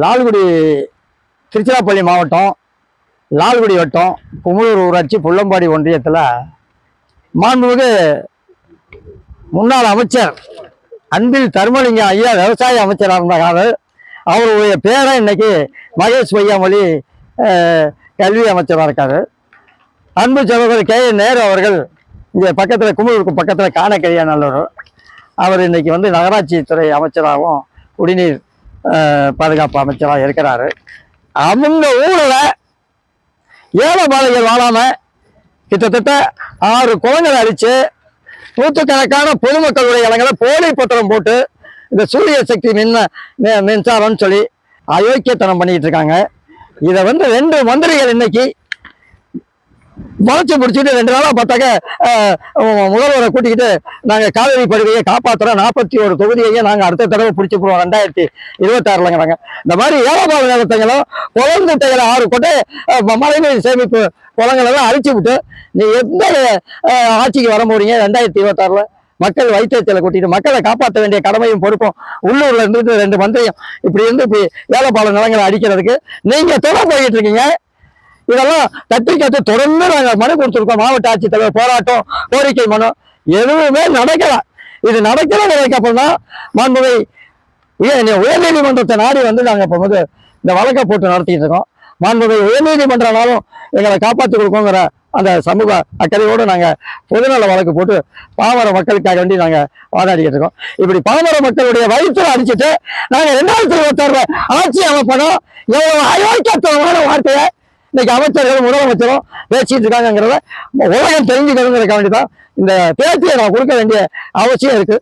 லால்குடி திருச்சிராப்பள்ளி மாவட்டம் லால்குடி வட்டம் குமுளூர் ஊராட்சி புள்ளம்பாடி ஒன்றியத்தில் மாண்புமிகு முன்னாள் அமைச்சர் அன்பில் தர்மலிங்கம் ஐயா விவசாய அமைச்சராக இருந்தாங்க. அவருடைய பேரை இன்னைக்கு மகேஷ் பொய்யாமொழி கல்வி அமைச்சராக இருக்காரு. அன்பு சகோதரர் கே.என். நேரு அவர்கள் இங்கே பக்கத்தில் குமுளூருக்கு பக்கத்தில் காணக்கரியா நல்லூர், அவர் இன்னைக்கு வந்து நகராட்சி துறை அமைச்சராகவும் குடிநீர் பாதுகாப்பு அமைச்சராக இருக்கிறாரு. அவங்க ஊரில் ஏழை பாதைகள் வாழாமல் கிட்டத்தட்ட 6 குளங்களை அடித்து நூற்றுக்கணக்கான பொதுமக்களுடைய இடங்களை போலி பத்திரம் போட்டு இந்த சூரிய சக்தி மின்சாரம்னு சொல்லி அயோக்கியத்தனம் பண்ணிட்டு இருக்காங்க. இதை வந்து 2 மந்திரிகள் இன்னைக்கு முளைச்சி பிடிச்சிட்டு 2 நாளாக பார்த்தாக்க முதல்வரை கூட்டிக்கிட்டு நாங்கள் காவிரி படுகையை காப்பாற்றுறோம், 41 தொகுதியையும் நாங்கள் அடுத்த தடவை பிடிச்சி போடுவோம் 2026ங்கிறாங்க. இந்த மாதிரி ஏழபாத நிலத்தைகளும் குளந்துட்டைகளை 6 கொட்டை மழைநீர் சேமிப்பு குளங்களெல்லாம் அழிச்சு விட்டு நீ எந்த ஆட்சிக்கு வர போறீங்க 2026ல்? மக்கள் வைத்தியத்தில் கூட்டிட்டு மக்களை காப்பாற்ற வேண்டிய கடமையும் பொறுப்பும் உள்ளூர்ல இருந்துட்டு 2 மந்திரியும் இப்படி இப்படி ஏழபால நிலங்களை அடிக்கிறதுக்கு நீங்க தொடர்ந்து போயிட்டு இருக்கீங்க. இதெல்லாம் தட்டி கட்டு தொடர்ந்து நாங்கள் மனு கொடுத்துருக்கோம். மாவட்ட ஆட்சித்தலைவர் போராட்டம், கோரிக்கை மனு எதுவுமே நடக்கல. இது நடக்கிறதுக்கு அப்புறம் தான் மாண்புமை உயர்நீதிமன்றத்தை நாடி வந்து நாங்கள் இப்போ வந்து இந்த வழக்கை போட்டு நடத்திட்டு இருக்கோம். மாண்புமை உயர்நீதிமன்றனாலும் எங்களை காப்பாற்றி கொடுக்கோங்கிற அந்த சமூக அக்கறையோடு நாங்கள் பொதுநல வழக்கு போட்டு பாமர மக்களுக்காக வேண்டி நாங்கள் வாதாடிக்கிட்டு இருக்கோம். இப்படி பாமர மக்களுடைய வயிற்றுல அடிச்சுட்டு நாங்கள் 2026 ஆட்சி அமைப்போம். எவ்வளவு அயோக்கியத்தனமான வார்த்தையை இன்னைக்கு அமைச்சர்களும் முதலமைச்சரும் பேசிட்டு இருக்காங்கிறத உலகம் தெரிஞ்சுக்கணுங்கிறதுக்காக வேண்டிதான் இந்த பேட்டியை நான் கொடுக்க வேண்டிய அவசியம் இருக்கு.